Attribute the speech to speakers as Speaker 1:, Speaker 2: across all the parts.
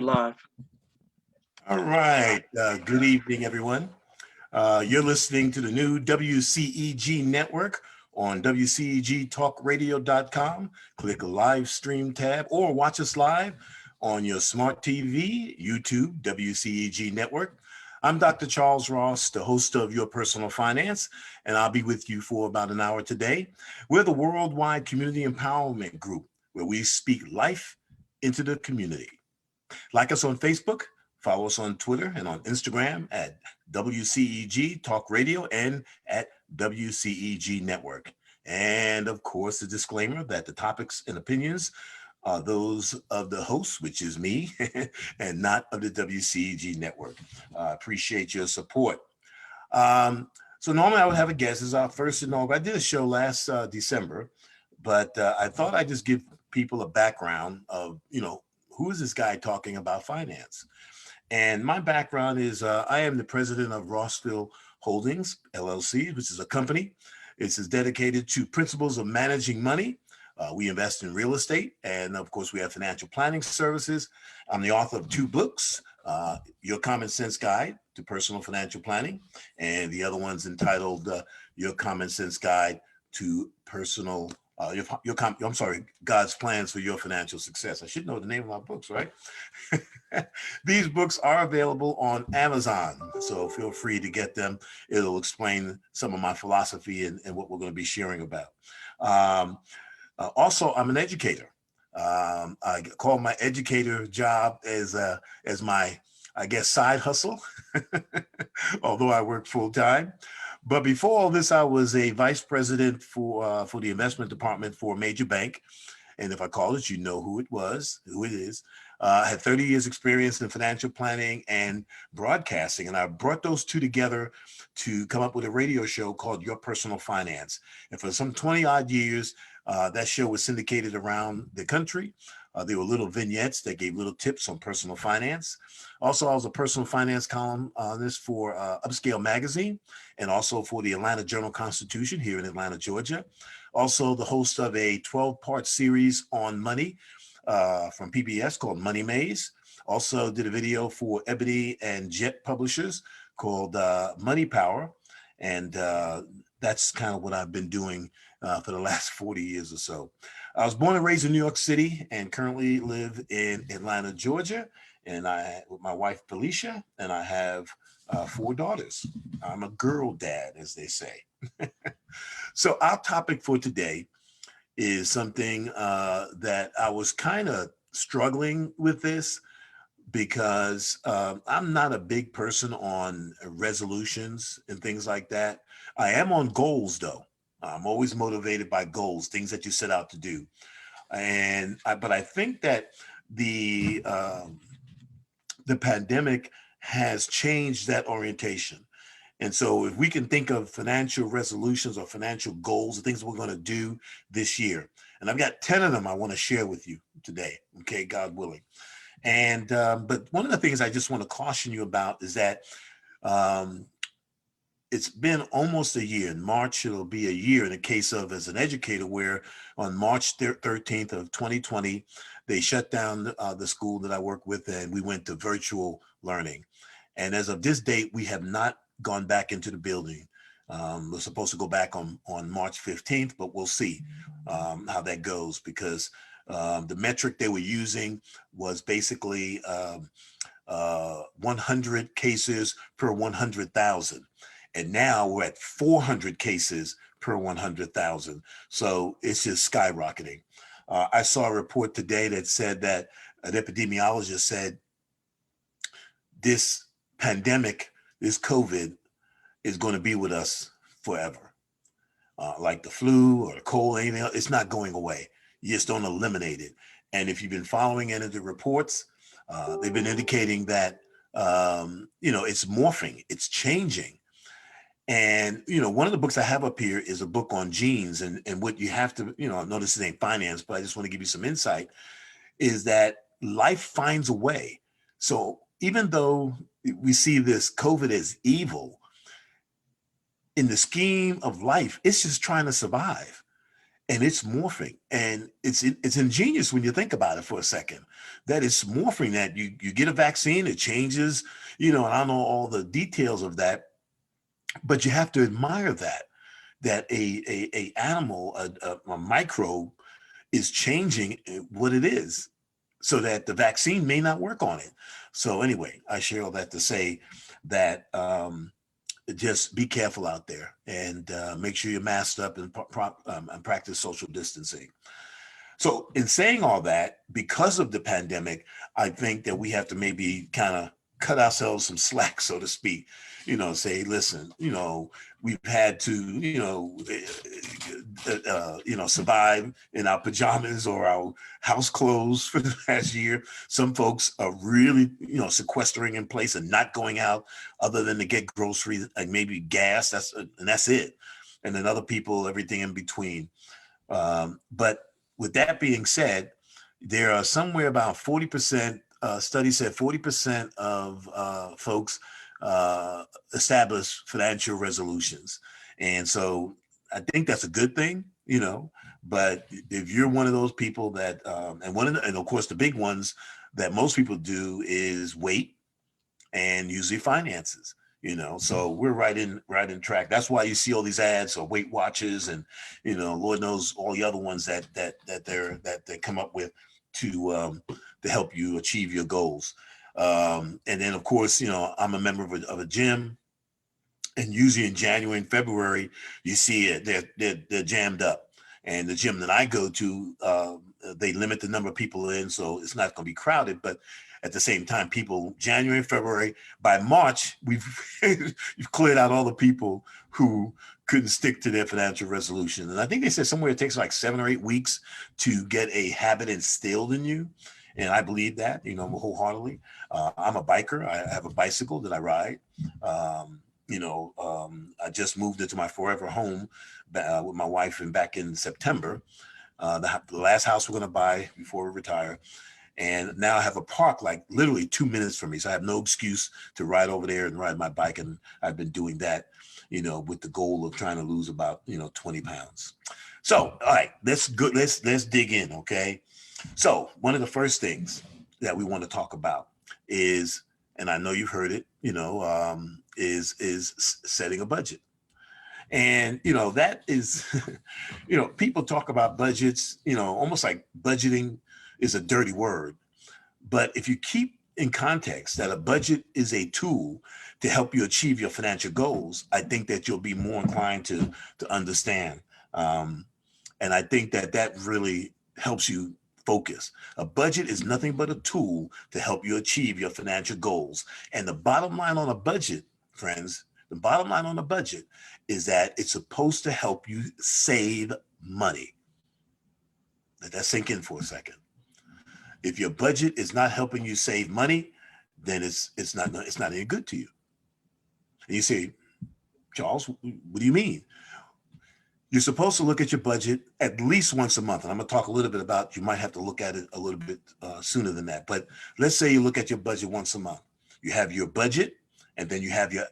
Speaker 1: live.
Speaker 2: All right. Good evening, everyone. You're listening to the new WCEG network on WCEGtalkradio.com. Click a live stream tab or watch us live on your smart TV, YouTube, WCEG network. I'm Dr. Charles Ross, the host of Your Personal Finance, and I'll be with you for about an hour today. We're the worldwide community empowerment group where we speak life into the community. Like us on Facebook, follow us on Twitter and on Instagram at WCEG Talk Radio and at WCEG Network. And of course, the disclaimer that the topics and opinions are those of the host, which is me, and not of the WCEG Network. Appreciate your support. So normally I would have a guest. This is our first inaugural. I did a show last December, but I thought I'd just give people a background of, who is this guy talking about finance? And my background is I am the president of Rossville Holdings, LLC, which is a company. It's dedicated to principles of managing money. We invest in real estate. And of course, we have financial planning services. I'm the author of 2 books, Your Common Sense Guide to Personal Financial Planning. And the other one's entitled Your Common Sense Guide to Personal God's Plans for Your Financial Success. I should know the name of my books, right? These books are available on Amazon, so feel free to get them. It'll explain some of my philosophy and what we're going to be sharing about. Also, I'm an educator. I call my educator job as my, side hustle, although I work full time. But before all this, I was a vice president for the investment department for a major bank. And if I call it, you know who it is. I had 30 years experience in financial planning and broadcasting. And I brought those two together to come up with a radio show called Your Personal Finance. And for some 20 odd years, that show was syndicated around the country. There were little vignettes that gave little tips on personal finance. Also, I was a personal finance columnist for Upscale Magazine and also for the Atlanta Journal-Constitution here in Atlanta, Georgia. Also, the host of a 12-part series on money from PBS called Money Maze. Also did a video for Ebony and Jet Publishers called Money Power. And that's kind of what I've been doing for the last 40 years or so. I was born and raised in New York City and currently live in Atlanta, Georgia. And with my wife, Felicia, and I have 4 daughters. I'm a girl dad, as they say. So our topic for today is something that I was kind of struggling with this because I'm not a big person on resolutions and things like that. I am on goals, though. I'm always motivated by goals, things that you set out to do. But I think that the pandemic has changed that orientation. And so if we can think of financial resolutions or financial goals, the things we're going to do this year, and I've got 10 of them I want to share with you today, okay, God willing. And but one of the things I just want to caution you about is that it's been almost a year. In March, it'll be a year in the case of as an educator, where on March 13th of 2020, they shut down the school that I work with, and we went to virtual learning. And as of this date, we have not gone back into the building. We're supposed to go back on March 15th, but we'll see how that goes, because the metric they were using was basically 100 cases per 100,000. And now we're at 400 cases per 100,000. So it's just skyrocketing. I saw a report today that said that an epidemiologist said this pandemic, this COVID, is going to be with us forever. Like the flu or the cold, anything else, it's not going away. You just don't eliminate it. And if you've been following any of the reports, they've been indicating that, it's morphing, it's changing. And, one of the books I have up here is a book on genes, and what you have to, I know this ain't finance, but I just want to give you some insight, is that life finds a way. So even though we see this COVID as evil, in the scheme of life, it's just trying to survive. and it's morphing, and it's ingenious when you think about it for a second, that it's morphing, that you get a vaccine, it changes, and I don't know all the details of that, but you have to admire that a animal, a microbe is changing what it is, so that the vaccine may not work on it. So anyway, I share all that to say that just be careful out there, and make sure you're masked up, and practice social distancing. So in saying all that, because of the pandemic, I think that we have to maybe kind of cut ourselves some slack, so to speak, say, listen, we've had to, survive in our pajamas or our house clothes for the past year. Some folks are really, sequestering in place and not going out other than to get groceries and maybe gas. And that's it. And then other people, everything in between. But with that being said, there are somewhere about 40%, studies said 40% of folks establish financial resolutions. And so I think that's a good thing, but if you're one of those people that, and of course the big ones that most people do is wait, and usually finances, so we're right in track. That's why you see all these ads or Weight Watchers, and Lord knows all the other ones that they come up with to help you achieve your goals. And then of course, I'm a member of a gym, and usually in January and February, you see it, they're jammed up. And the gym that I go to, they limit the number of people in, so it's not going to be crowded. But at the same time, people, January and February, by March, you've cleared out all the people who couldn't stick to their financial resolution. And I think they said somewhere it takes like 7 or 8 weeks to get a habit instilled in you. And I believe that, wholeheartedly. I'm a biker. I have a bicycle that I ride. I just moved into my forever home with my wife, and back in September, the last house we're going to buy before we retire. And now I have a park like literally 2 minutes from me. So I have no excuse to ride over there and ride my bike. And I've been doing that, with the goal of trying to lose about, 20 pounds. So, all right, let's dig in. Okay. So one of the first things that we want to talk about is, and I know you've heard it, is setting a budget. And, that is, people talk about budgets, almost like budgeting is a dirty word. But if you keep in context that a budget is a tool to help you achieve your financial goals, I think that you'll be more inclined to understand. And I think that really helps you focus. A budget is nothing but a tool to help you achieve your financial goals. And the bottom line on a budget, friends, the bottom line on a budget is that it's supposed to help you save money. Let that sink in for a second. If your budget is not helping you save money, then it's not any good to you. And you say, Charles, what do you mean? You're supposed to look at your budget at least once a month. And I'm going to talk a little bit about, you might have to look at it a little bit sooner than that. But let's say you look at your budget once a month. You have your budget, and then you have your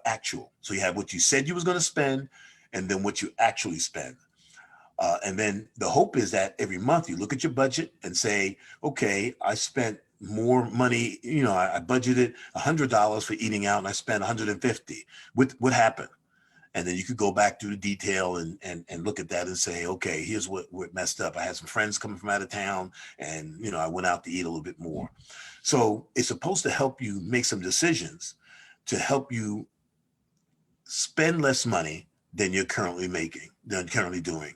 Speaker 2: actual. So you have what you said you was going to spend, and then what you actually spend. And then the hope is that every month you look at your budget and say, okay, I spent more money. I budgeted $100 for eating out, and I spent $150. What happened? And then you could go back through the detail and look at that and say, okay, here's what messed up. I had some friends coming from out of town, and I went out to eat a little bit more. So it's supposed to help you make some decisions to help you spend less money than you're currently doing.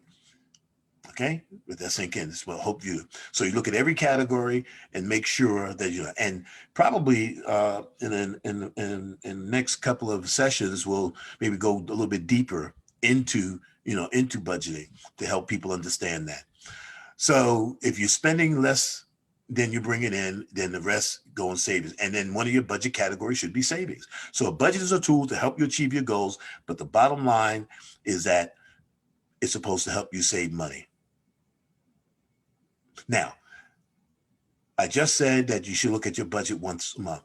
Speaker 2: Okay, let that sink in. Well, hope you. So you look at every category and make sure that and probably in the next couple of sessions, we'll maybe go a little bit deeper into budgeting to help people understand that. So if you're spending less than you bring it in, then the rest go in savings. And then one of your budget categories should be savings. So a budget is a tool to help you achieve your goals, but the bottom line is that it's supposed to help you save money. Now, I just said that you should look at your budget once a month.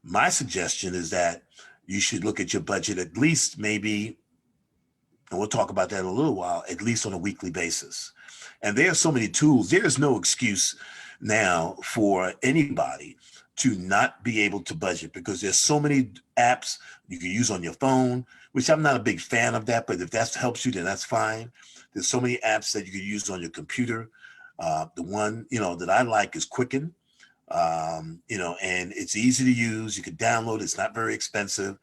Speaker 2: My suggestion is that you should look at your budget at least maybe And we'll talk about that in a little while, at least on a weekly basis. And there are so many tools. There is no excuse now for anybody to not be able to budget, because there's so many apps you can use on your phone, which I'm not a big fan of that, but if that helps you, then that's fine. There's so many apps that you can use on your computer. The one, that I like is Quicken. And it's easy to use. You can download it. It's not very expensive,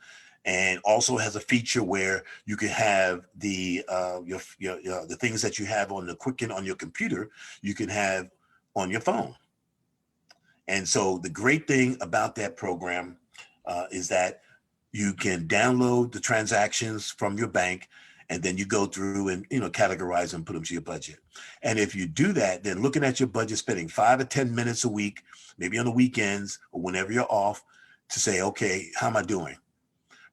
Speaker 2: and also has a feature where you can have the the things that you have on the Quicken on your computer, you can have on your phone. And so the great thing about that program is that you can download the transactions from your bank, and then you go through and categorize and put them to your budget. And if you do that, then looking at your budget, spending 5 or 10 minutes a week, maybe on the weekends or whenever you're off, to say, okay, how am I doing?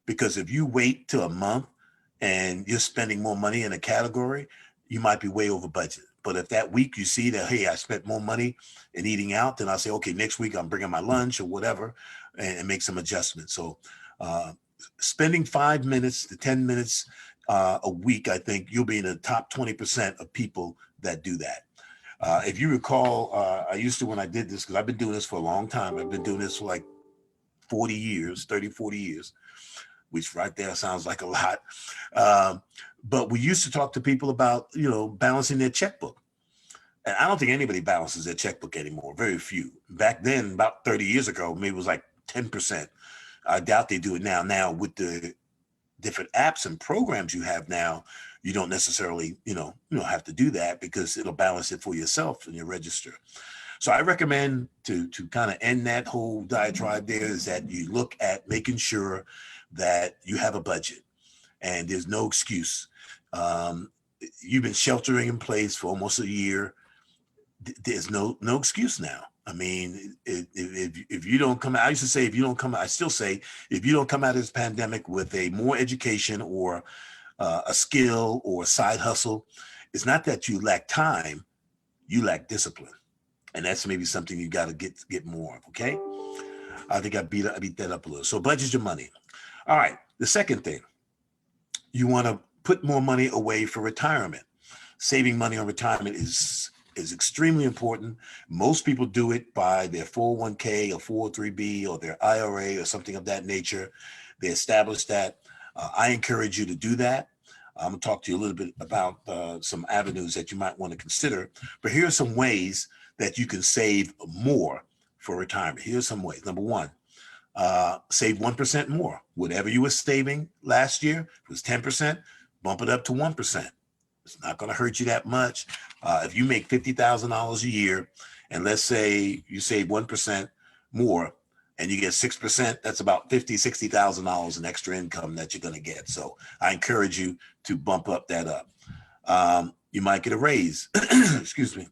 Speaker 2: Because if you wait till a month and you're spending more money in a category, you might be way over budget. But if that week you see that, hey, I spent more money in eating out, then I'll say, okay, next week I'm bringing my lunch or whatever, and make some adjustments. So spending 5 minutes to 10 minutes a week, I think you'll be in the top 20% of people that do that. If you recall, I used to, when I did this, because I've been doing this for a long time. I've been doing this for like 40 years, 30, 40 years, which right there sounds like a lot. But we used to talk to people about, balancing their checkbook. And I don't think anybody balances their checkbook anymore. Very few. Back then, about 30 years ago, maybe it was like 10%. I doubt they do it now. Now, with the different apps and programs you have now, you don't necessarily, have to do that, because it'll balance it for yourself in your register. So I recommend to kind of end that whole diatribe there is that you look at making sure that you have a budget, and there's no excuse. You've been sheltering in place for almost a year. There's no excuse now. I mean, if you don't come out, I used to say, if you don't come out, I still say, if you don't come out of this pandemic with a more education or a skill or a side hustle, it's not that you lack time, you lack discipline. And that's maybe something you got to get more of, okay? I think I beat that up a little. So budget your money. All right, the second thing, you want to put more money away for retirement. Saving money on retirement is extremely important. Most people do it by their 401k or 403b or their IRA or something of that nature. They establish that. I encourage you to do that. I'm going to talk to you a little bit about some avenues that you might want to consider. But here are some ways that you can save more for retirement. Here's some ways. Number one, save 1% more. Whatever you were saving last year, if it was 10%, bump it up to 1%. It's not going to hurt you that much. If you make $50,000 a year, and let's say you save 1% more, and you get 6%, that's about $50,000, $60,000 in extra income that you're going to get. So I encourage you to bump up that up. You might get a raise. Excuse me.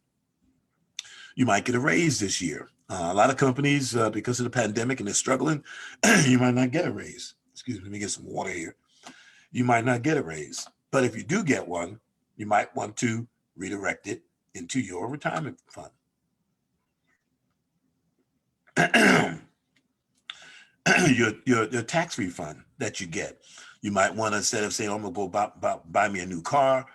Speaker 2: You might get a raise this year. A lot of companies, because of the pandemic and they're struggling, you might not get a raise. Excuse me, let me get some water here. You might not get a raise. But if you do get one, you might want to redirect it into your retirement fund. your tax refund that you get. You might want to, instead of saying, I'm going to go buy me a new car.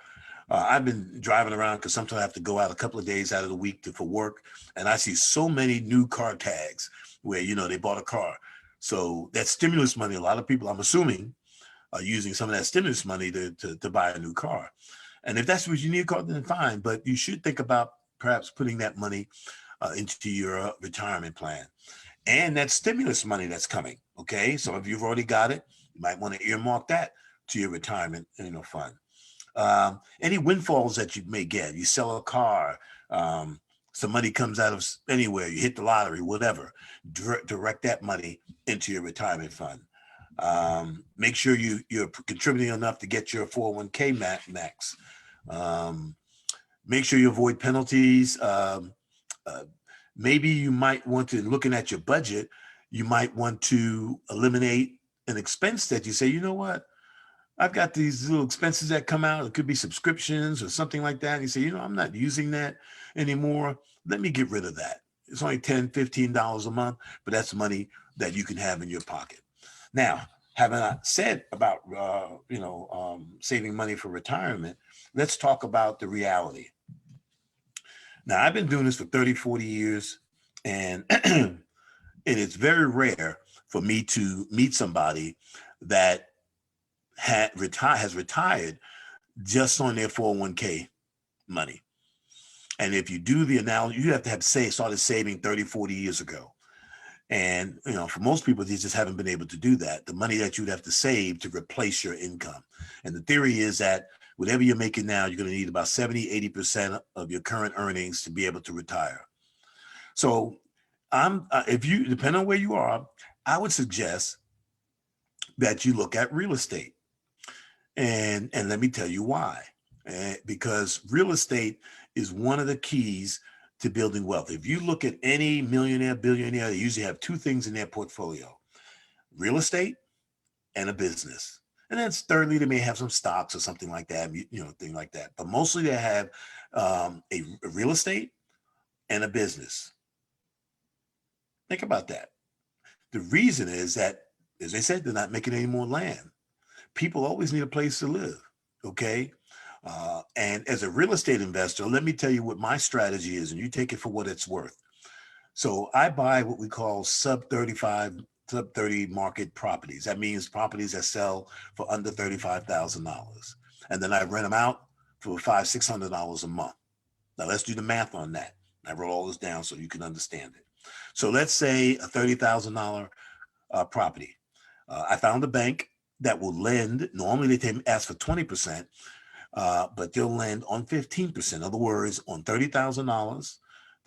Speaker 2: I've been driving around because sometimes I have to go out a couple of days out of the week for work. And I see so many new car tags where, they bought a car. So that stimulus money, a lot of people, I'm assuming, are using some of that stimulus money to buy a new car. And if that's what you need a car, then fine. But you should think about perhaps putting that money into your retirement plan. And that stimulus money that's coming, okay? So if you've already got it, you might want to earmark that to your retirement fund. Any windfalls that you may get, you sell a car, some money comes out of anywhere, you hit the lottery, whatever, direct that money into your retirement fund. Make sure you're contributing enough to get your 401k max. Make sure you avoid penalties. Maybe you might want to, looking at your budget, you might want to eliminate an expense that you say, you know what? I've got these little expenses that come out. It could be subscriptions or something like that. And you say, I'm not using that anymore. Let me get rid of that. It's only $10, $15 a month, but that's money that you can have in your pocket. Now, having said about, saving money for retirement, let's talk about the reality. Now, I've been doing this for 30, 40 years, and and it's very rare for me to meet somebody that has retired just on their 401k money. And if you do the analogy, you have to have started saving 30, 40 years ago. And, for most people, they just haven't been able to do that. The money that you'd have to save to replace your income. And the theory is that whatever you're making now, you're going to need about 70, 80% of your current earnings to be able to retire. So if you, depending on where you are, I would suggest that you look at real estate. And let me tell you why. Because real estate is one of the keys to building wealth. If you look at any millionaire, billionaire, they usually have two things in their portfolio: real estate and a business. And then thirdly, they may have some stocks or something like that, thing like that. But mostly they have a real estate and a business. Think about that. The reason is that, as I said, they're not making any more land. People always need a place to live, okay? And as a real estate investor, let me tell you what my strategy is, and you take it for what it's worth. So I buy what we call sub 30 market properties. That means properties that sell for under $35,000. And then I rent them out for $500, $600 a month. Now let's do the math on that. I wrote all this down so you can understand it. So let's say a $30,000 property. I found a bank that will lend. Normally they ask for 20%, but they'll lend on 15%. In other words, on $30,000,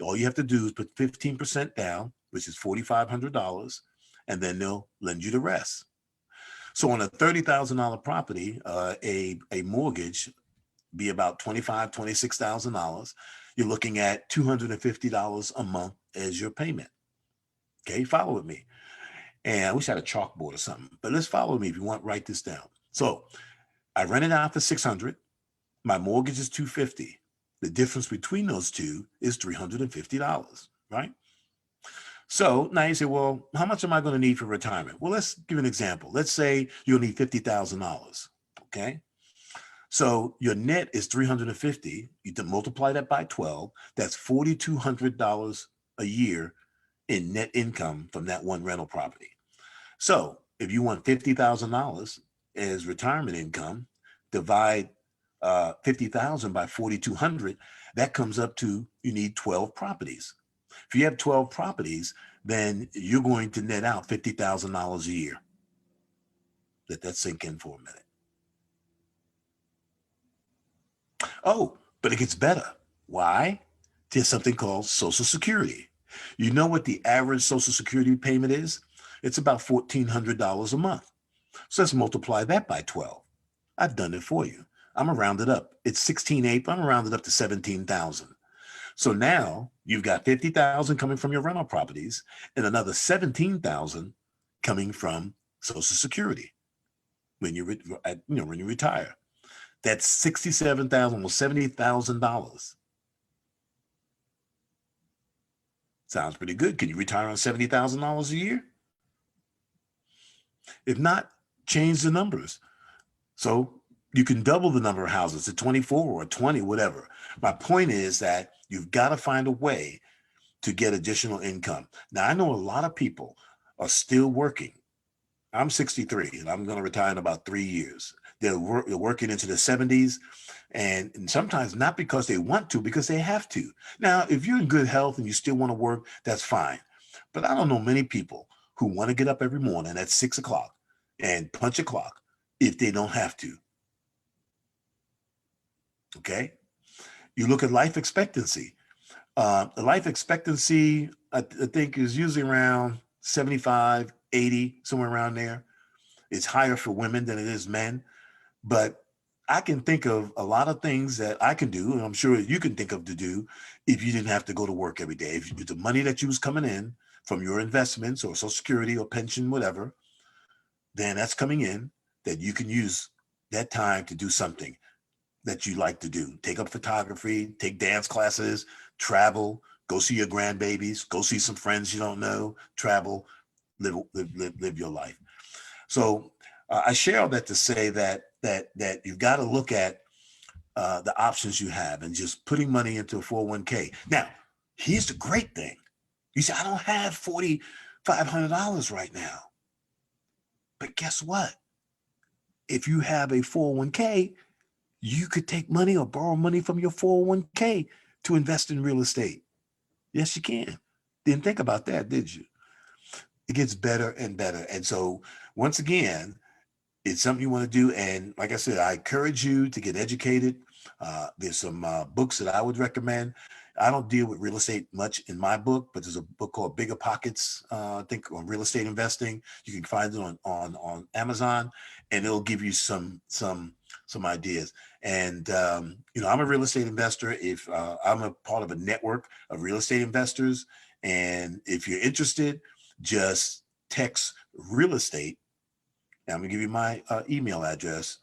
Speaker 2: all you have to do is put 15% down, which is $4,500, and then they'll lend you the rest. So on a $30,000 property, a mortgage be about $25,000, $26,000. You're looking at $250 a month as your payment. Okay, follow with me. And I wish I had a chalkboard or something, but let's follow me if you want. Write this down. So I rent it out for $600. My mortgage is $250. The difference between those two is $350, right? So now you say, well, how much am I going to need for retirement? Well, let's give an example. Let's say you'll need $50,000. Okay. So your net is $350. You can multiply that by 12. That's $4,200 a year in net income from that one rental property. So if you want $50,000 as retirement income, divide 50,000 by 4,200, that comes up to, you need 12 properties. If you have 12 properties, then you're going to net out $50,000 a year. Let that sink in for a minute. Oh, but it gets better. Why? There's something called Social Security. You know what the average Social Security payment is? It's about $1,400 a month. So let's multiply that by 12. I've done it for you. I'm gonna round it up. It's 16,800. I'm gonna round it up to 17,000. So now you've got 50,000 coming from your rental properties and another 17,000 coming from Social Security when you retire. That's $67,000, almost $70,000. Sounds pretty good. Can you retire on $70,000 a year? If not, change the numbers. So you can double the number of houses to 24 or 20, whatever. My point is that you've got to find a way to get additional income. Now, I know a lot of people are still working. I'm 63 and I'm going to retire in about 3 years. They're working into the 70s, and sometimes not because they want to, because they have to. Now, if you're in good health and you still want to work, that's fine. But I don't know many people who want to get up every morning at 6 o'clock and punch a clock if they don't have to. Okay? You look at life expectancy. The life expectancy, I think, is usually around 75, 80, somewhere around there. It's higher for women than it is men. But I can think of a lot of things that I can do, and I'm sure you can think of to do if you didn't have to go to work every day. If the money that you was coming in from your investments or Social Security or pension, whatever, then that's coming in that you can use that time to do something that you like to do. Take up photography, take dance classes, travel, go see your grandbabies, go see some friends you don't know, travel, live your life. So I share all that to say that you've got to look at the options you have and just putting money into a 401k. Now, here's the great thing. You say, I don't have $4,500 right now. But guess what? If you have a 401k, you could take money or borrow money from your 401k to invest in real estate. Yes, you can. Didn't think about that, did you? It gets better and better. And so once again, it's something you want to do. And like I said, I encourage you to get educated. There's some books that I would recommend. I don't deal with real estate much in my book, but there's a book called Bigger Pockets, I think, on real estate investing. You can find it on Amazon, and it'll give you some ideas. And I'm a real estate investor. If I'm a part of a network of real estate investors, and if you're interested, just text real estate. Now I'm gonna give you my email address,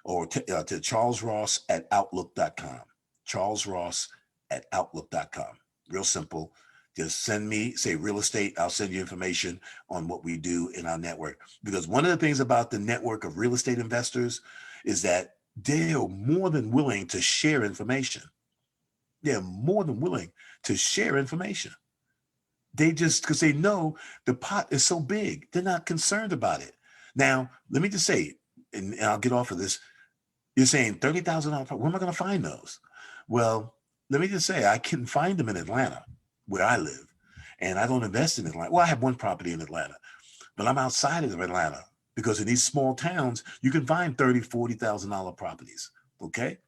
Speaker 2: or to charlesross@outlook.com. charlesross@outlook.com. Real simple. Just send me, say real estate. I'll send you information on what we do in our network. Because one of the things about the network of real estate investors is that they are more than willing to share information. They're more than willing to share information. They just, because they know the pot is so big, they're not concerned about it. Now, let me just say, and I'll get off of this. You're saying $30,000. Where am I going to find those? Well, let me just say, I can find them in Atlanta, where I live, and I don't invest in Atlanta. Well, I have one property in Atlanta, but I'm outside of Atlanta because in these small towns, you can find $30,000, $40,000 properties. Okay,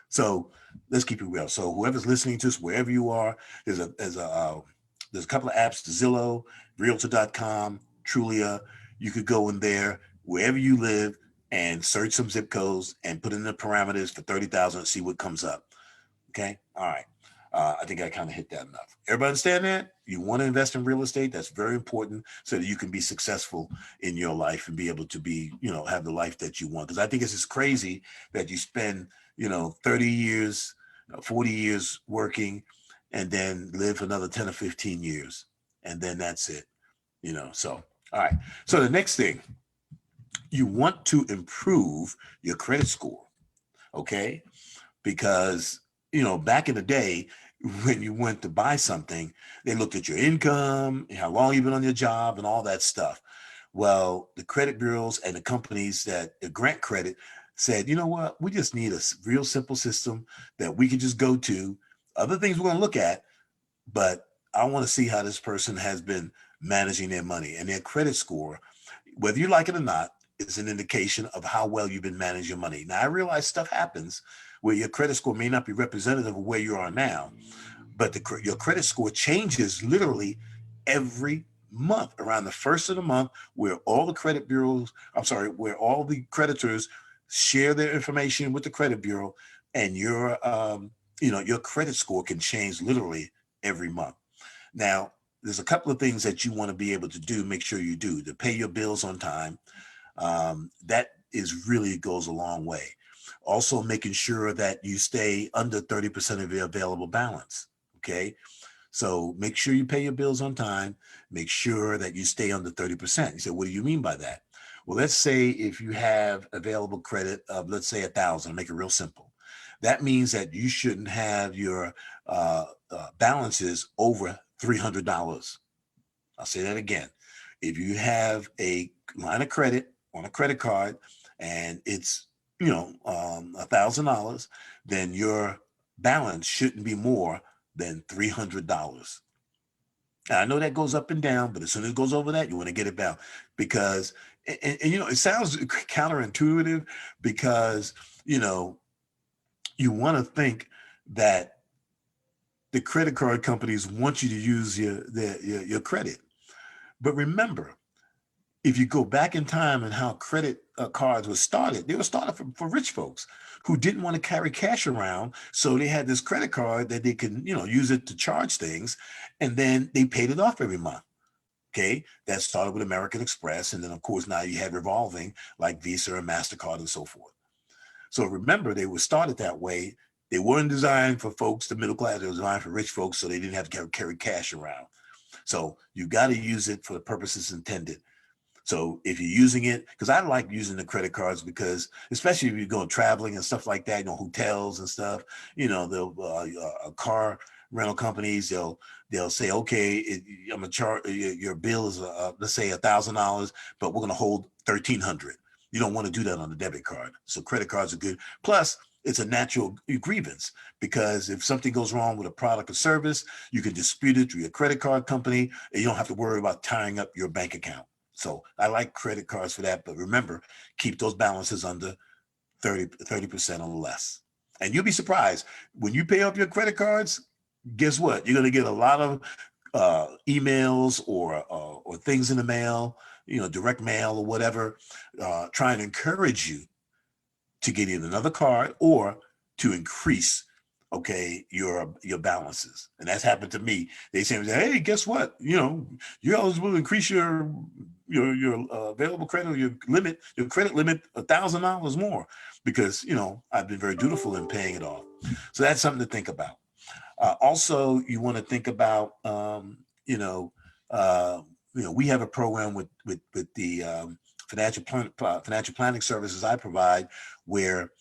Speaker 2: so let's keep it real. So whoever's listening to us, wherever you are, there's a couple of apps, Zillow, Realtor.com, Trulia. You could go in there wherever you live and search some zip codes and put in the parameters for 30,000 and see what comes up. Okay. All right. I think I kind of hit that enough. Everybody understand that? You want to invest in real estate. That's very important so that you can be successful in your life and be able to be, have the life that you want. Because I think it's just crazy that you spend, 30 years, 40 years working and then live another 10 or 15 years. And then that's it, so, all right. So the next thing, you want to improve your credit score. Okay. Because, back in the day, when you went to buy something, they looked at your income, how long you've been on your job, and all that stuff. Well, the credit bureaus and the companies that grant credit said, you know what, we just need a real simple system that we can just go to. Other things we're going to look at, but I want to see how this person has been managing their money, and their credit score, whether you like it or not, is an indication of how well you've been managing your money. Now, I realize stuff happens where your credit score may not be representative of where you are now, but your credit score changes literally every month around the first of the month, where all the where all the creditors share their information with the credit bureau, and your credit score can change literally every month. Now, there's a couple of things that you want to be able to do. Make sure you do to pay your bills on time. That really goes a long way. Also, making sure that you stay under 30% of your available balance. Okay. So make sure you pay your bills on time. Make sure that you stay under 30%. You say, what do you mean by that? Well, let's say if you have available credit of, let's say, 1,000, make it real simple. That means that you shouldn't have your balances over $300. I'll say that again. If you have a line of credit on a credit card and it's $1,000, then your balance shouldn't be more than $300. Now, I know that goes up and down, but as soon as it goes over that, you want to get it down, because it sounds counterintuitive, because you want to think that the credit card companies want you to use your credit. But remember, if you go back in time and how credit cards were started, they were started for rich folks who didn't want to carry cash around. So they had this credit card that they could, use it to charge things, and then they paid it off every month. Okay. That started with American Express. And then, of course, now you had revolving like Visa and MasterCard and so forth. So remember, they were started that way. They weren't designed for folks, the middle class. They were designed for rich folks, so they didn't have to carry cash around. So you got to use it for the purposes intended. So if you're using it, because I like using the credit cards, because especially if you're going traveling and stuff like that, hotels and stuff, they'll car rental companies, they'll say, okay, I'm gonna charge your bill is let's say $1,000, but we're gonna hold 1,300. You don't want to do that on a debit card. So credit cards are good. Plus, it's a natural grievance, because if something goes wrong with a product or service, you can dispute it through your credit card company, and you don't have to worry about tying up your bank account. So I like credit cards for that. But remember, keep those balances under 30% or less. And you'll be surprised when you pay off your credit cards. Guess what? You're going to get a lot of emails or things in the mail, direct mail or whatever, trying to encourage you to get in another card or to increase, okay, your balances. And that's happened to me. They say, hey, guess what? You're eligible to increase your available credit, or your credit limit $1,000 more, because I've been very dutiful in paying it off. So that's something to think about. Also, you want to think about we have a program with the financial planning services I provide, where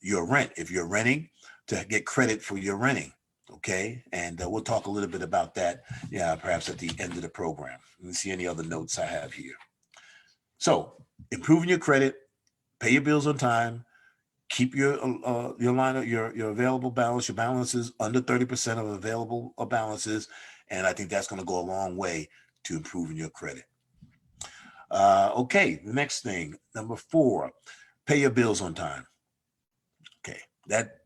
Speaker 2: your rent, if you're renting, to get credit for your renting. Okay, and we'll talk a little bit about that, perhaps at the end of the program. Let me see any other notes I have here. So, improving your credit, pay your bills on time, keep your line of your available balance, your balances under 30% of available balances, and I think that's going to go a long way to improving your credit. Okay, the next thing, number 4, pay your bills on time. Okay, that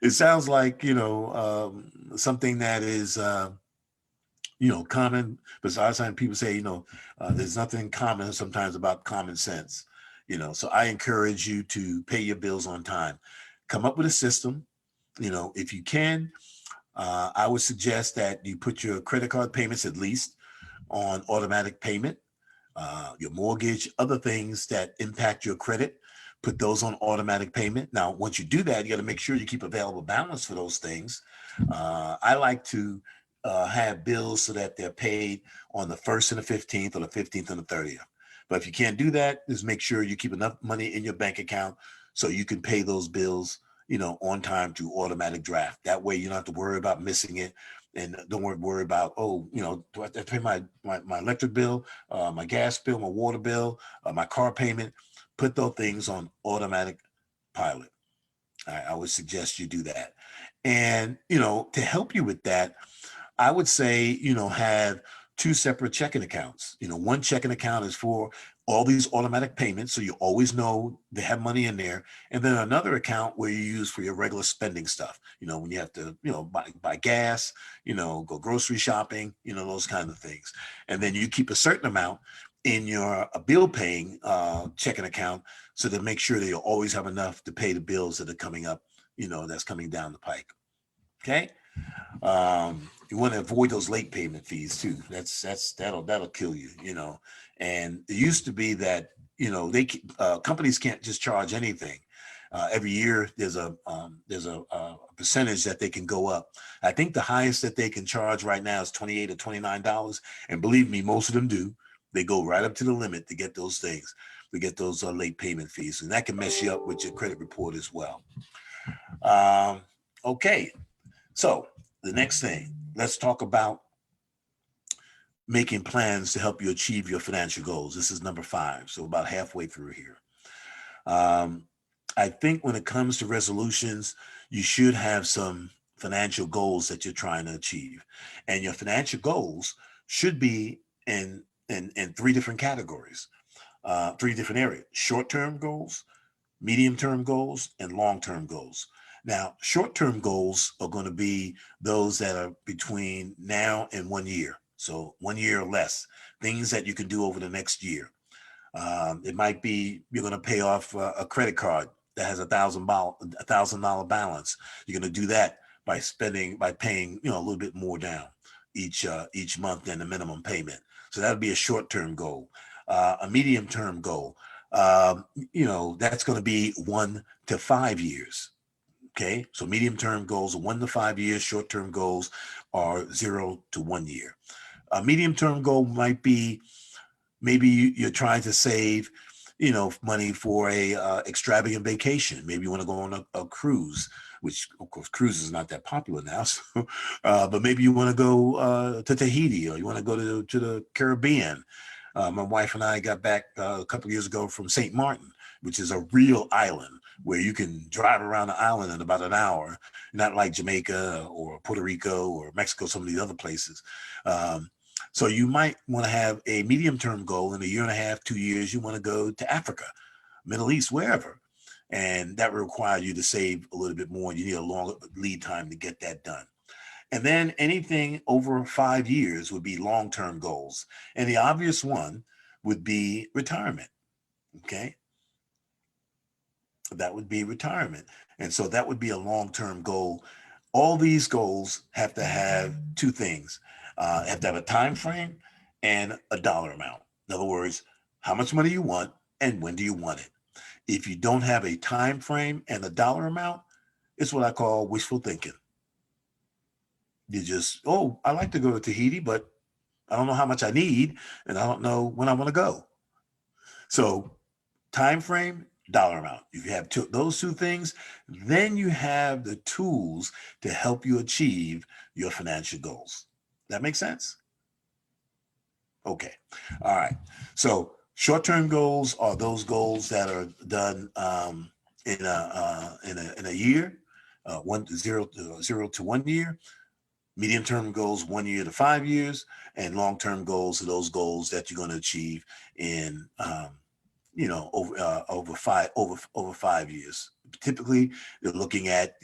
Speaker 2: sounds like something that is common, but sometimes people say there's nothing common sometimes about common sense. So I encourage you to pay your bills on time. Come up with a system. If you can, I would suggest that you put your credit card payments at least on automatic payment. Your mortgage, other things that impact your credit, put those on automatic payment. Now, once you do that, you got to make sure you keep available balance for those things. I like to have bills so that they're paid on the 1st and the 15th, or the 15th and the 30th. But if you can't do that, just make sure you keep enough money in your bank account so you can pay those bills, on time through automatic draft. That way you don't have to worry about missing it. And don't worry about, do I have to pay my electric bill, my gas bill, my water bill, my car payment? Put those things on automatic pilot. I would suggest you do that. And, to help you with that, I would say, have 2 separate checking accounts. One checking account is for all these automatic payments, so you always know they have money in there. And then another account where you use for your regular spending stuff. When you have to, buy gas, go grocery shopping, those kind of things. And then you keep a certain amount in your bill paying checking account, so to make sure that you always have enough to pay the bills that are coming up, that's coming down the pike. Okay. You want to avoid those late payment fees too. That'll kill you, And it used to be that, companies can't just charge anything. Every year there's a percentage that they can go up. I think the highest that they can charge right now is $28 or $29. And believe me, most of them do. They go right up to the limit to get those things, to get those late payment fees. And that can mess you up with your credit report as well. Okay. So the next thing, let's talk about making plans to help you achieve your financial goals. This is number 5, so about halfway through here. I think when it comes to resolutions, you should have some financial goals that you're trying to achieve. And your financial goals should be in 3 different categories, 3 different areas: short-term goals, medium-term goals, and long-term goals. Now, short-term goals are going to be those that are between now and 1 year. So 1 year or less, things that you can do over the next year. It might be you're going to pay off a credit card that has $1,000 balance. You're going to do that by paying, a little bit more down each month than the minimum payment. So that would be a short-term goal. A medium-term goal, that's going to be 1 to 5 years. Okay, so medium-term goals are 1 to 5 years. Short-term goals are 0 to 1 year. A medium-term goal might be Maybe you're trying to save, money for a extravagant vacation. Maybe you want to go on a cruise, which of course cruise is not that popular now. So, but maybe you want to go to Tahiti, or you want to go to the Caribbean. My wife and I got back a couple of years ago from St. Martin, which is a real island where you can drive around the island in about an hour, not like Jamaica or Puerto Rico or Mexico, some of these other places. So you might want to have a medium-term goal in a year and a half, 2 years. You want to go to Africa, Middle East, wherever. And that will require you to save a little bit more. You need a long lead time to get that done. And then anything over 5 years would be long-term goals. And the obvious one would be retirement. Okay. That would be retirement. And so that would be a long-term goal. All these goals have to have two things. Have to have a time frame and a dollar amount. In other words, how much money you want and when do you want it? If you don't have a time frame and a dollar amount, it's what I call wishful thinking. You just, oh, I like to go to Tahiti, but I don't know how much I need, and I don't know when I want to go. So time frame, dollar amount. If you have those two things, then you have the tools to help you achieve your financial goals. That makes sense? Okay. All right. So short-term goals are those goals that are done in a year, 0 to 1 year. Medium-term goals, 1 year to 5 years, and long-term goals are those goals that you're going to achieve in over 5 years. Typically, you're looking at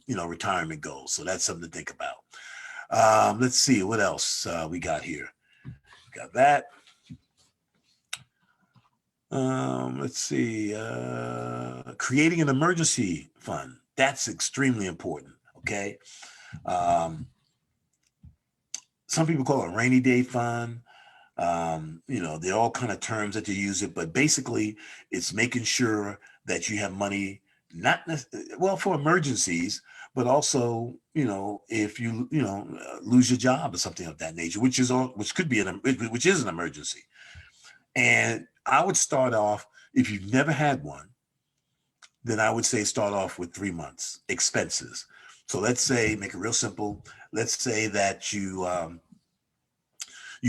Speaker 2: retirement goals. So that's something to think about. Let's see what else we got here. Got that. Let's see. Creating an emergency fund. That's extremely important. Okay. Some people call it a rainy day fund. They're all kind of terms that you use it, but basically it's making sure that you have money, for emergencies, but also, if you, lose your job or something of that nature, which is an emergency. And I would start off, if you've never had one, then I would say start off with 3 months expenses. So let's say, make it real simple. Let's say that you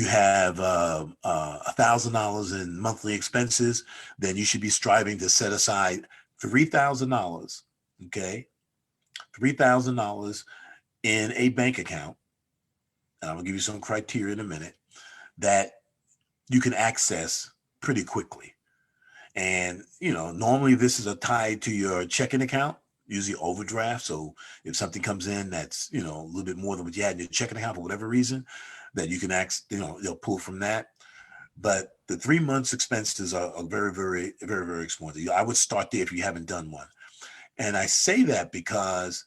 Speaker 2: have $1,000 in monthly expenses, then you should be striving to set aside $3,000, okay? $3,000 in a bank account. And I'm gonna give you some criteria in a minute that you can access pretty quickly. And, normally this is tied to your checking account, usually overdraft. So if something comes in that's, a little bit more than what you had in your checking account for whatever reason, that you can they'll pull from that. But the 3 months expenses are very, very, very, very expensive. I would start there if you haven't done one. And I say that because,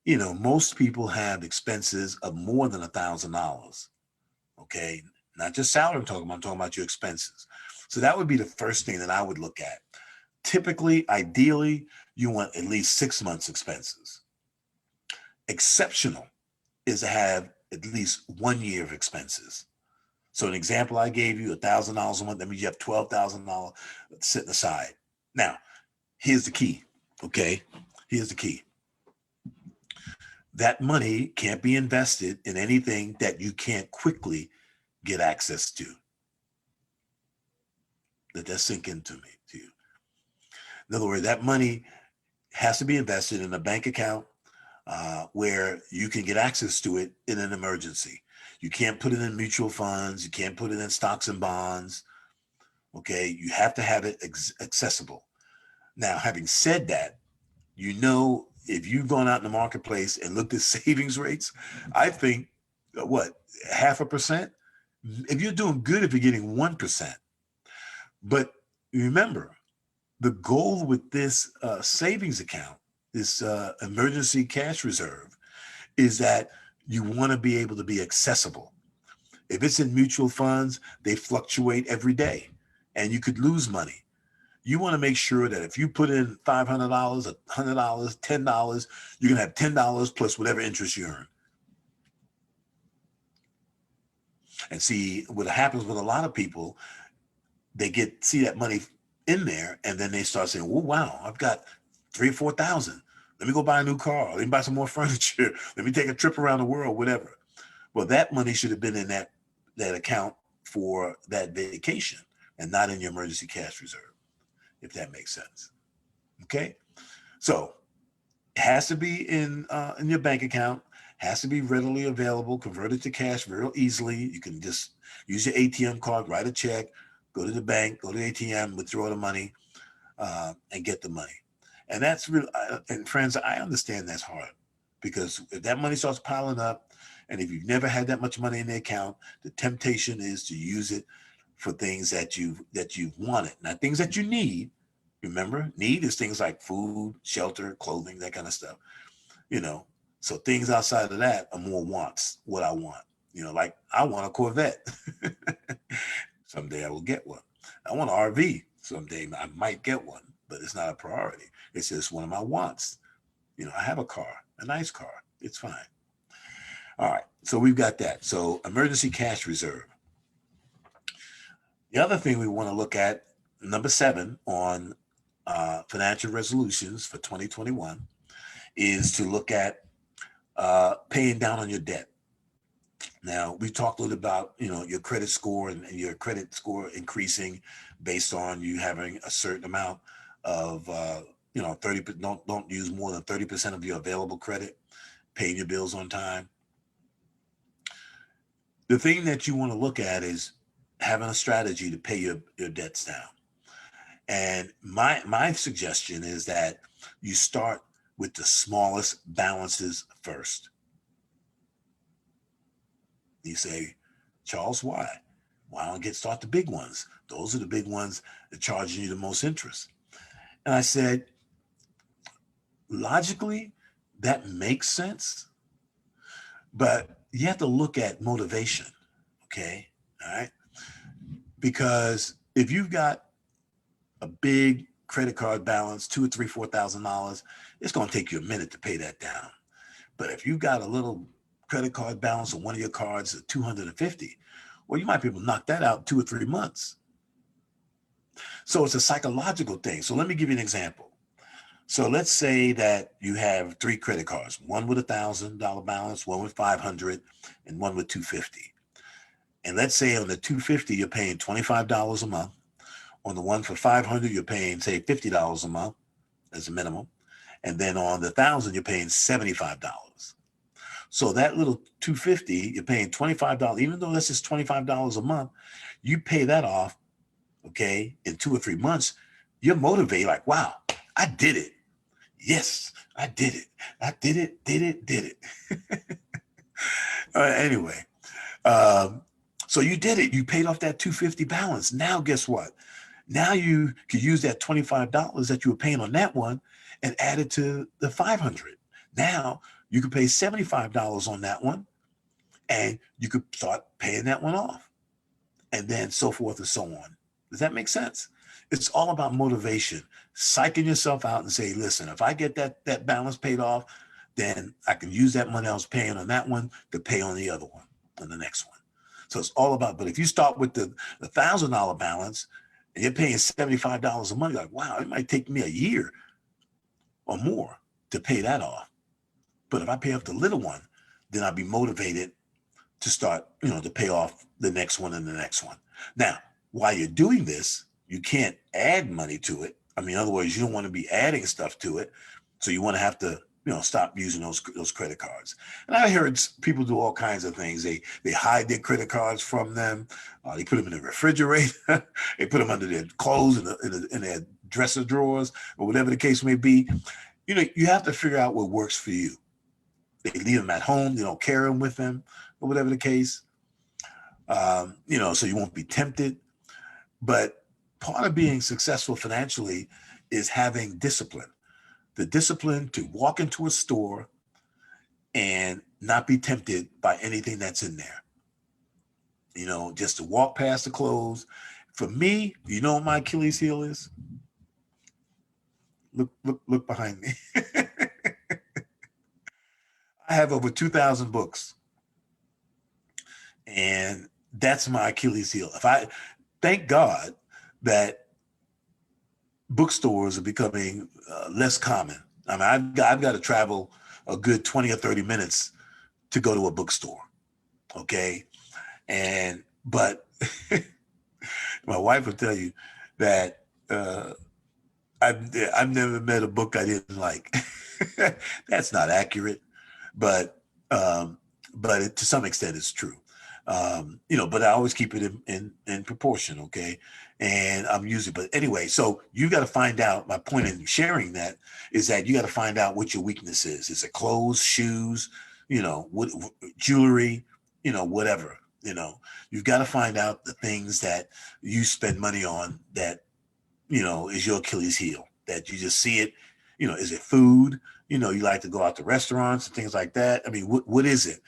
Speaker 2: most people have expenses of more than $1,000. Okay. Not just salary I'm talking about your expenses. So that would be the first thing that I would look at. Typically, ideally, you want at least 6 months expenses. Exceptional is to have at least 1 year of expenses. So an example I gave you, $1,000 a month, that means you have $12,000 sitting aside. Now, here's the key, okay? Here's the key. That money can't be invested in anything that you can't quickly get access to. Let that sink into you. In other words, that money has to be invested in a bank account where you can get access to it in an emergency. You can't put it in mutual funds. You can't put it in stocks and bonds. Okay, you have to have it accessible. Now, having said that, if you've gone out in the marketplace and looked at savings rates, I think, 0.5%? If you're doing good, if you're getting 1%. But remember, the goal with this savings account, this emergency cash reserve, is that you want to be able to be accessible. If it's in mutual funds, they fluctuate every day and you could lose money. You want to make sure that if you put in $500, $100, $10, you're going to have $10 plus whatever interest you earn. And see, what happens with a lot of people, they see that money in there, and then they start saying, "Oh, wow, I've got 3 or 4 thousand. Let me go buy a new car. Let me buy some more furniture. Let me take a trip around the world, whatever." Well, that money should have been in that account for that vacation, and not in your emergency cash reserve, if that makes sense. Okay, so it has to be in your bank account. Has to be readily available, converted to cash very easily. You can just use your ATM card, write a check, go to the bank, go to the ATM, withdraw the money, and get the money. And that's real. And friends, I understand that's hard, because if that money starts piling up, and if you've never had that much money in the account, the temptation is to use it for things that you wanted, not things that you need. Remember, need is things like food, shelter, clothing, that kind of stuff. You know, so things outside of that are more wants. What I want, like I want a Corvette. Someday I will get one. I want an RV. Someday I might get one, but it's not a priority. It's just one of my wants. I have a car, a nice car. It's fine. All right. So we've got that. So emergency cash reserve. The other thing we want to look at, number 7 on financial resolutions for 2021, is to look at paying down on your debt. Now, we talked a little about, your credit score and your credit score increasing based on you having a certain amount of, 30, don't use more than 30% of your available credit, paying your bills on time. The thing that you want to look at is having a strategy to pay your debts down. And my suggestion is that you start with the smallest balances first. You say, "Charles, why? Why don't I start the big ones? Those are the big ones that charging you the most interest." And I said, logically, that makes sense, but you have to look at motivation. Okay. All right. Because if you've got a big credit card balance, $2,000 or $3,000, $4,000, it's going to take you a minute to pay that down. But if you've got a little credit card balance on one of your cards at 250, well, you might be able to knock that out in 2 or 3 months. So it's a psychological thing. So let me give you an example. So let's say that you have 3 credit cards, one with $1,000 balance, one with 500, and one with 250. And let's say on the 250, you're paying $25 a month. On the one for 500, you're paying, say, $50 a month as a minimum. And then on the 1,000, you're paying $75. So that little 250, you're paying $25, even though that's just $25 a month, you pay that off, okay, in 2 or 3 months. You're motivated, like, wow, I did it. Yes, I did it. I did it. Anyway, so you did it. You paid off that 250 balance. Now, guess what? Now you can use that $25 that you were paying on that one and add it to the 500. Now you can pay $75 on that one, and you could start paying that one off, and then so forth and so on. Does that make sense? It's all about motivation, psyching yourself out and say, listen, if I get that balance paid off, then I can use that money I was paying on that one to pay on the other one, on the next one. So it's all about, but if you start with the $1,000 balance and you're paying $75 a month, you're like, wow, it might take me a year or more to pay that off. But if I pay off the little one, then I'll be motivated to start, to pay off the next one and the next one. Now, while you're doing this, you can't add money to it. I mean, in other words, you don't want to be adding stuff to it. So you want to have to, stop using those credit cards. And I heard people do all kinds of things. They hide their credit cards from them. They put them in the refrigerator. They put them under their clothes in their dresser drawers, or whatever the case may be. You have to figure out what works for you. They leave them at home. They don't carry them with them, or whatever the case. So you won't be tempted. But part of being successful financially is having discipline. The discipline to walk into a store and not be tempted by anything that's in there. Just to walk past the clothes. For me, what my Achilles heel is? Look behind me. I have over 2,000 books. And That's my Achilles heel. Thank God that bookstores are becoming less common. I mean, I've got to travel a good 20 or 30 minutes to go to a bookstore. Okay. But my wife will tell you that I've never met a book I didn't like. That's not accurate, but um, to some extent it's true. But I always keep it in proportion, okay? And I'm using, but anyway, so you got to find out. My point in sharing that is that you got to find out what your weakness is. Is it clothes, shoes, what jewelry, whatever. You've got to find out the things that you spend money on that is your Achilles heel, that you just see it. Is it food? You like to go out to restaurants and things like that. I mean, what is it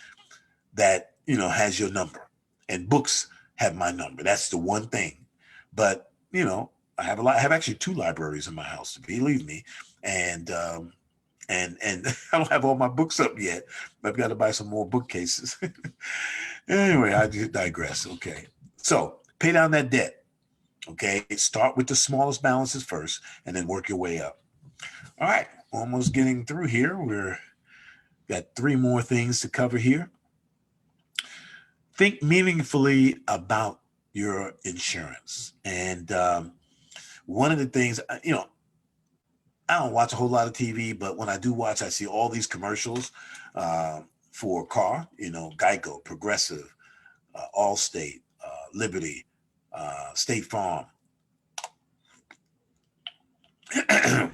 Speaker 2: that, has your number? And books have my number. That's the one thing. But, I have actually two libraries in my house, believe me. And, and I don't have all my books up yet. I've got to buy some more bookcases. Anyway, I just digress. Okay. So pay down that debt. Okay, start with the smallest balances first and then work your way up. All right, almost getting through here. We're got 3 more things to cover here. Think meaningfully about your insurance. And one of the things, I don't watch a whole lot of TV, but when I do watch, I see all these commercials for a car, Geico, Progressive, Allstate, Liberty, State Farm. And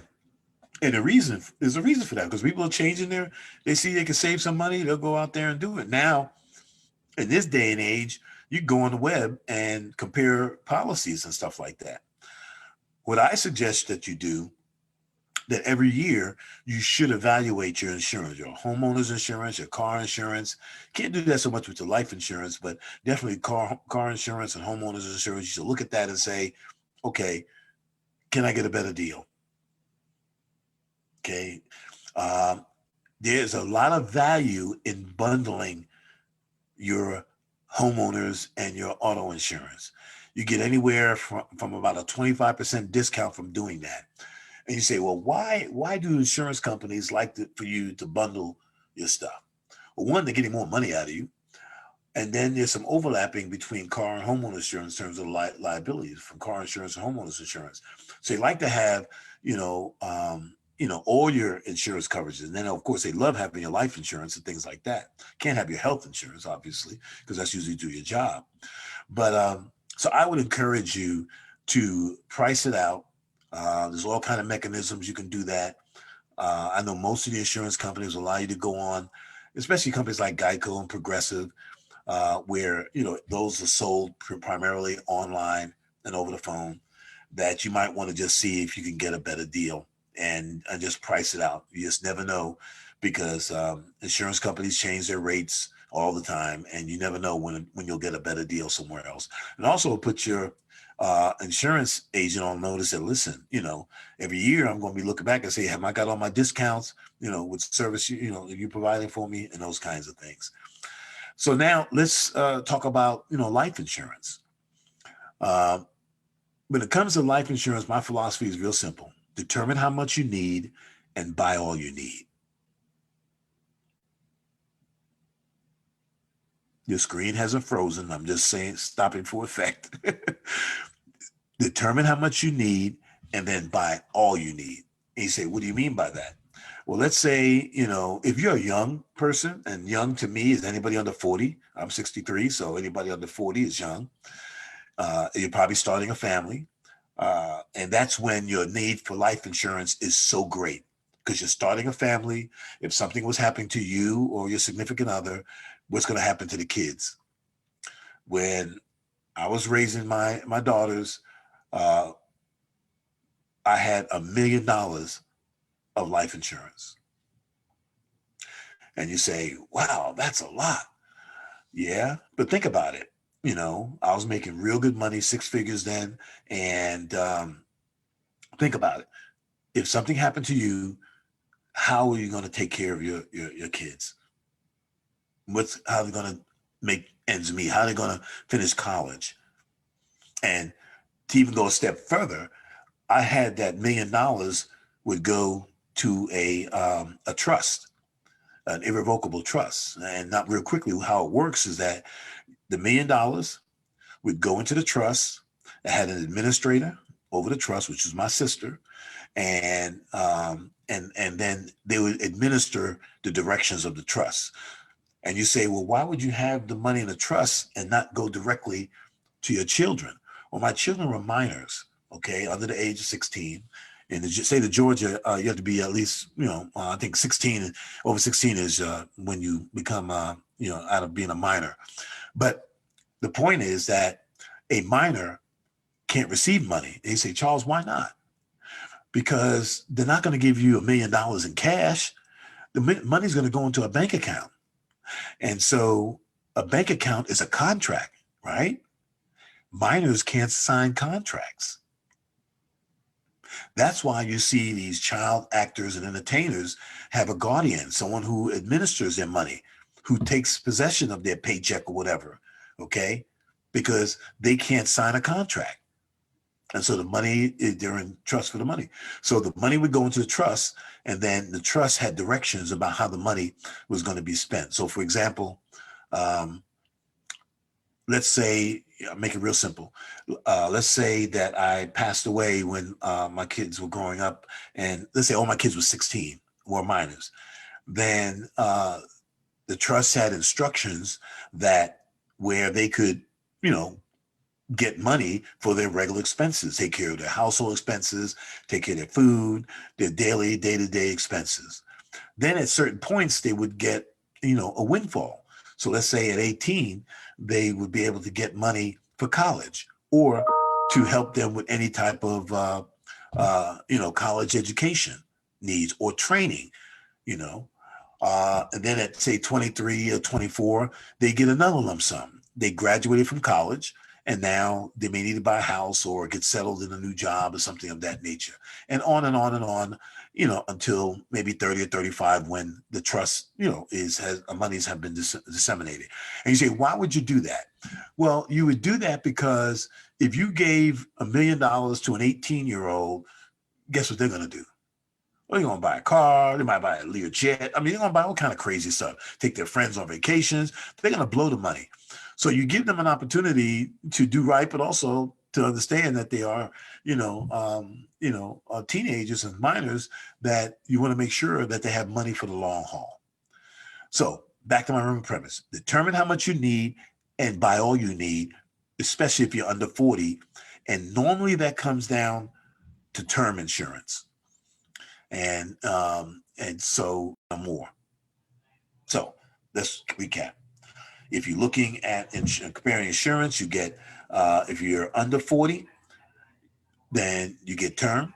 Speaker 2: there's a reason for that, because people are changing they see they can save some money, they'll go out there and do it. Now, in this day and age, you go on the web and compare policies and stuff like that. What I suggest that you do, that every year you should evaluate your insurance, your homeowner's insurance, your car insurance. Can't do that so much with your life insurance, but definitely car insurance and homeowner's insurance. You should look at that and say, okay, can I get a better deal? Okay. There's a lot of value in bundling your homeowners and your auto insurance. You get anywhere from about a 25% discount from doing that. And you say, well, why do insurance companies like for you to bundle your stuff? Well, one, they're getting more money out of you. And then there's some overlapping between car and homeowner insurance in terms of liabilities from car insurance and homeowners insurance. So they like to have, all your insurance coverages. And then, of course, they love having your life insurance and things like that. Can't have your health insurance, obviously, because that's usually do your job. But so I would encourage you to price it out. There's all kind of mechanisms you can do that. I know most of the insurance companies allow you to go on, especially companies like Geico and Progressive, where, those are sold primarily online and over the phone, that you might want to just see if you can get a better deal and just price it out. You just never know, because insurance companies change their rates all the time, and you never know when you'll get a better deal somewhere else. And also put your insurance agent on notice that, listen, every year I'm going to be looking back and say, have I got all my discounts, with service, you're providing for me, and those kinds of things. So now let's talk about, life insurance. When it comes to life insurance, my philosophy is real simple. Determine how much you need and buy all you need. Your screen hasn't frozen. I'm just saying, stopping for effect. Determine how much you need and then buy all you need. And you say, what do you mean by that? Well, let's say, if you're a young person, and young to me is anybody under 40. I'm 63, so anybody under 40 is young. You're probably starting a family. And that's when your need for life insurance is so great, because you're starting a family. If something was happening to you or your significant other, what's going to happen to the kids? When I was raising my daughters, I had $1 million of life insurance. And you say, wow, that's a lot. Yeah, but think about it. I was making real good money, 6 figures then. And think about it. If something happened to you, how are you going to take care of your kids? How are they going to make ends meet? How are they going to finish college? And to even go a step further, I had that $1 million would go to a trust, an irrevocable trust. And not real quickly, how it works is that the $1 million would go into the trust. I had an administrator over the trust, which was my sister, and then they would administer the directions of the trust. And you say, well, why would you have the money in the trust and not go directly to your children? Well, my children were minors, okay, under the age of 16. In the state of Georgia, you have to be at least, I think 16, over 16 is when you become, out of being a minor. But the point is that a minor can't receive money. They say, Charles, why not? Because they're not going to give you $1 million in cash. The money's going to go into a bank account. And so a bank account is a contract, right? Minors can't sign contracts. That's why you see these child actors and entertainers have a guardian, someone who administers their money, who takes possession of their paycheck or whatever, okay? Because they can't sign a contract. And so the money, they're in trust for the money. So the money would go into the trust, and then the trust had directions about how the money was going to be spent. So for example, let's say, make it real simple. Let's say that I passed away when my kids were growing up, and let's say all my kids were 16, were minors. Then the trust had instructions that where they could, get money for their regular expenses, take care of their household expenses, take care of their food, their daily, day-to-day expenses. Then at certain points, they would get, a windfall. So let's say at 18, they would be able to get money for college or to help them with any type of, college education needs or training, and then at say 23 or 24, they get another lump sum. They graduated from college, and now they may need to buy a house or get settled in a new job or something of that nature. And on and on and on, until maybe 30 or 35 when the trust, monies have been disseminated. And you say, why would you do that? Well, you would do that because if you gave $1 million to an 18-year-old, guess what they're going to do? Well, they're going to buy a car. They might buy a Lear jet. I mean, they're going to buy all kind of crazy stuff. Take their friends on vacations. They're going to blow the money. So you give them an opportunity to do right, but also to understand that they are, teenagers and minors, that you want to make sure that they have money for the long haul. So back to my original premise: determine how much you need and buy all you need, especially if you're under 40. And normally that comes down to term insurance. And so more. So let's recap. If you're looking at comparing insurance, you get, if you're under 40, then you get term,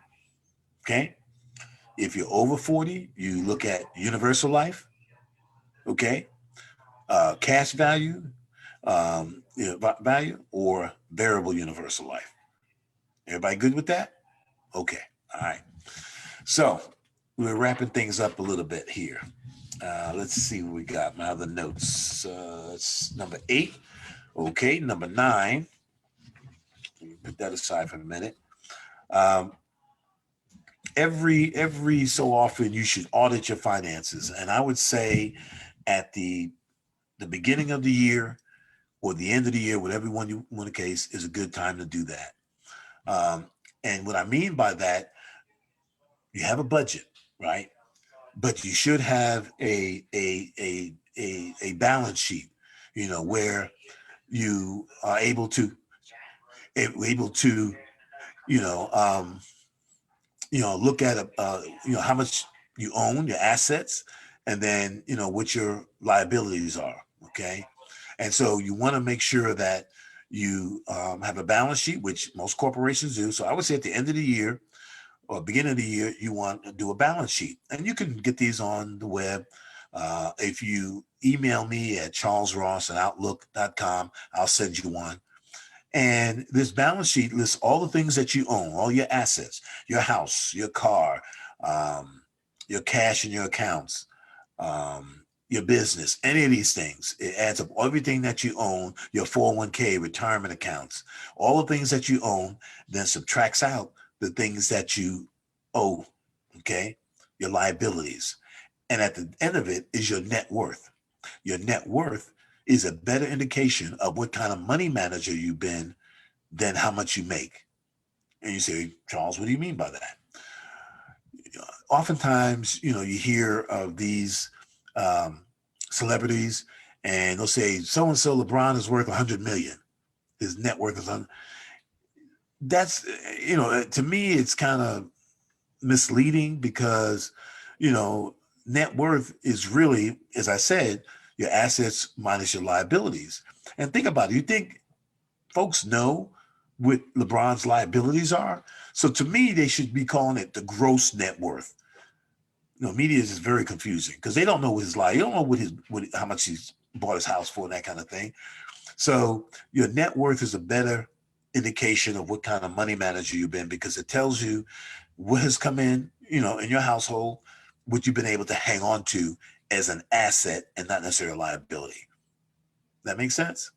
Speaker 2: okay? If you're over 40, you look at universal life, okay? Cash value, value, or variable universal life. Everybody good with that? Okay, all right. So we're wrapping things up a little bit here. Let's see what we got. My other notes. It's number 8. Okay, number 9. Let me put that aside for a minute. Every so often you should audit your finances, and I would say at the beginning of the year or the end of the year, whatever one you want, the case is a good time to do that. And what I mean by that, you have a budget, right? But you should have a balance sheet, where you are able to, look at, how much you own, your assets, and then, what your liabilities are. Okay. And so you want to make sure that you have a balance sheet, which most corporations do. So I would say at the end of the year or beginning of the year, you want to do a balance sheet, and you can get these on the web. If you email me at charlesross@outlook.com, I'll send you one. And this balance sheet lists all the things that you own, all your assets, your house, your car, your cash in your accounts, your business, any of these things. It adds up everything that you own, your 401k, retirement accounts, all the things that you own, then subtracts out the things that you owe, okay? Your liabilities. And at the end of it is your net worth. Your net worth is a better indication of what kind of money manager you've been than how much you make. And you say, Charles, what do you mean by that? Oftentimes, you hear of these celebrities, and they'll say so-and-so LeBron is worth 100 million. His net worth is on. That's, to me, it's kind of misleading because, net worth is really, as I said, your assets minus your liabilities. And think about it. You think folks know what LeBron's liabilities are? So to me, they should be calling it the gross net worth. Media is just very confusing because they don't know what his you don't know how much he's bought his house for and that kind of thing. So your net worth is a better indication of what kind of money manager you've been, because it tells you what has come in, in your household, what you've been able to hang on to as an asset and not necessarily a liability. That makes sense?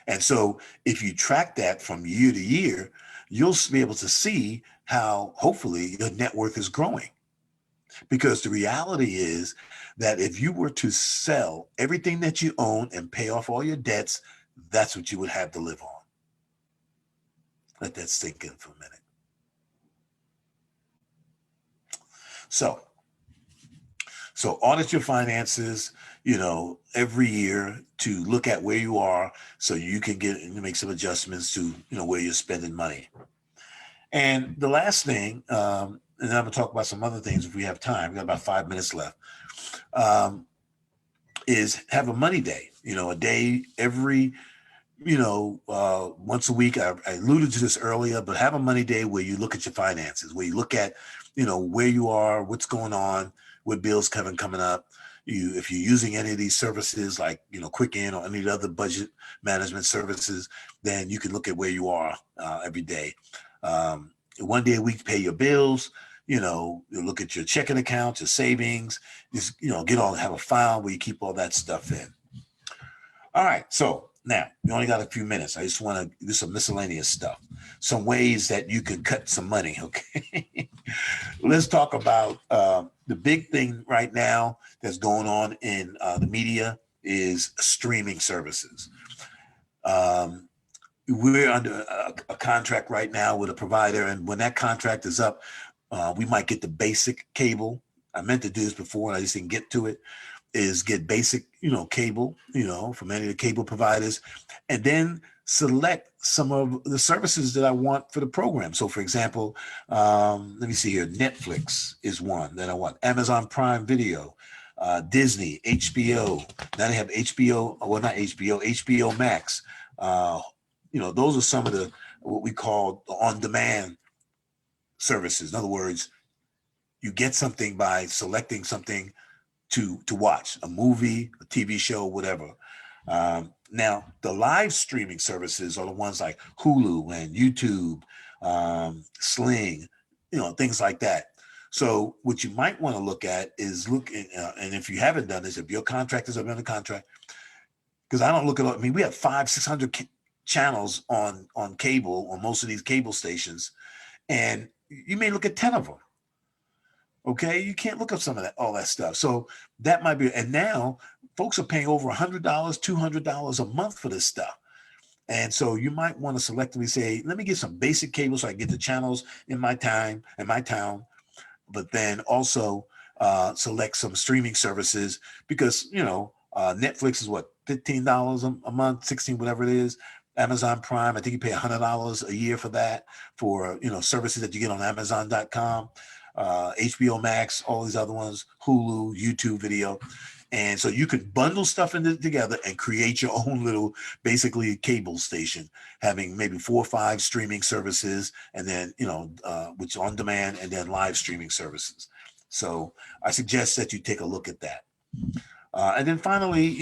Speaker 2: And so if you track that from year to year, you'll be able to see how hopefully your net worth is growing. Because the reality is that if you were to sell everything that you own and pay off all your debts, that's what you would have to live on. Let that sink in for a minute. So audit your finances, every year to look at where you are so you can make some adjustments to, where you're spending money. And the last thing, and then I'm going to talk about some other things if we have time. We got about 5 minutes left. Is have a money day. A day every, once a week. I alluded to this earlier, but have a money day where you look at your finances, where you look at, where you are, what's going on, what bills coming up. If you're using any of these services like, Quicken or any of the other budget management services, then you can look at where you are every day. One day a week, pay your bills, you look at your checking account, your savings, just, have a file where you keep all that stuff in. All right. So now we only got a few minutes. I just want to do some miscellaneous stuff, some ways that you can cut some money. Okay. Let's talk about the big thing right now that's going on in the media is streaming services. We're under a contract right now with a provider, and when that contract is up, we might get the basic cable. I meant to do this before and I just didn't get to it, is get basic, cable, from any of the cable providers, and then select some of the services that I want for the program. So for example, let me see here. Netflix is one that I want. Amazon Prime Video, Disney, HBO. Now they have HBO, well, not HBO, HBO Max. Those are some of what we call the on-demand services. In other words, you get something by selecting something to watch, a movie, a TV show, whatever. Now, the live streaming services are the ones like Hulu and YouTube, Sling, things like that. So what you might want to look at is and if you haven't done this, if your contract is under contract, because I don't look at, we have 500-600 channels on cable, on most of these cable stations, and you may look at 10 of them. Okay, you can't look up some of all that stuff. So that might be, and now folks are paying over $100, $200 a month for this stuff. And so you might want to selectively say, let me get some basic cable so I get the channels in my town, but then also select some streaming services because, Netflix is what, $15 a month, $16, whatever it is. Amazon Prime, I think you pay $100 a year for that, for, services that you get on Amazon.com. HBO Max, all these other ones, Hulu, YouTube video. And so you could bundle stuff together and create your own little, basically cable station, having maybe 4 or 5 streaming services, and then, which on demand, and then live streaming services. So I suggest that you take a look at that. And then finally,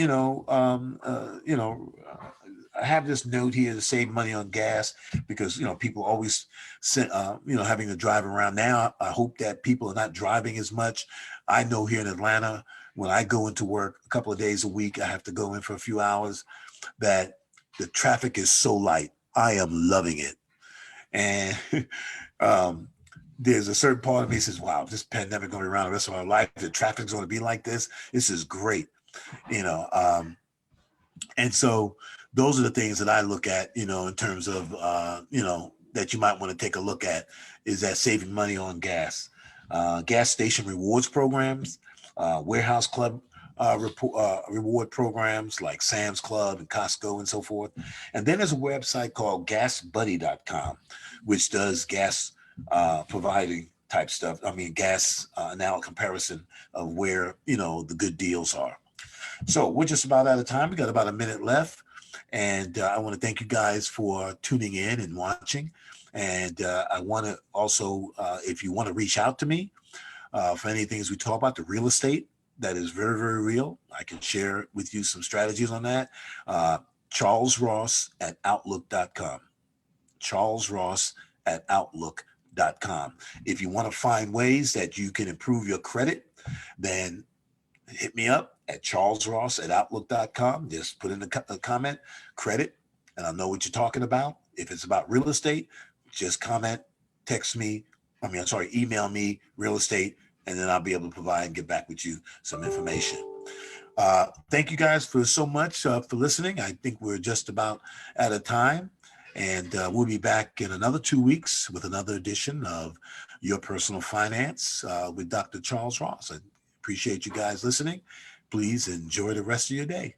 Speaker 2: I have this note here to save money on gas because, people always, having to drive around now. I hope that people are not driving as much. I know here in Atlanta, when I go into work a couple of days a week, I have to go in for a few hours, that the traffic is so light. I am loving it. And um, there's a certain part of me that says, wow, this pandemic going to be around the rest of our life. The traffic's going to be like this. This is great. You know, and so those are the things that I look at, in terms of, that you might want to take a look at, is that saving money on gas, gas station rewards programs, warehouse club reward programs like Sam's Club and Costco and so forth. And then there's a website called gasbuddy.com, which does gas providing type stuff. I mean, gas now comparison of where, the good deals are. So we're just about out of time. We got about a minute left. And I want to thank you guys for tuning in and watching. And I want to also, if you want to reach out to me for any things we talk about, the real estate, that is very, very real. I can share with you some strategies on that. Charles Ross at Outlook.com. Charles Ross at Outlook.com. If you want to find ways that you can improve your credit, then hit me up at charlesross at outlook.com. Just put in a comment, credit, and I'll know what you're talking about. If it's about real estate, just comment, text me. Email me real estate, and then I'll be able to provide and get back with you some information. Thank you guys for so much for listening. I think we're just about out of time, and we'll be back in another 2 weeks with another edition of Your Personal Finance with Dr. Charles Ross. I appreciate you guys listening. Please enjoy the rest of your day.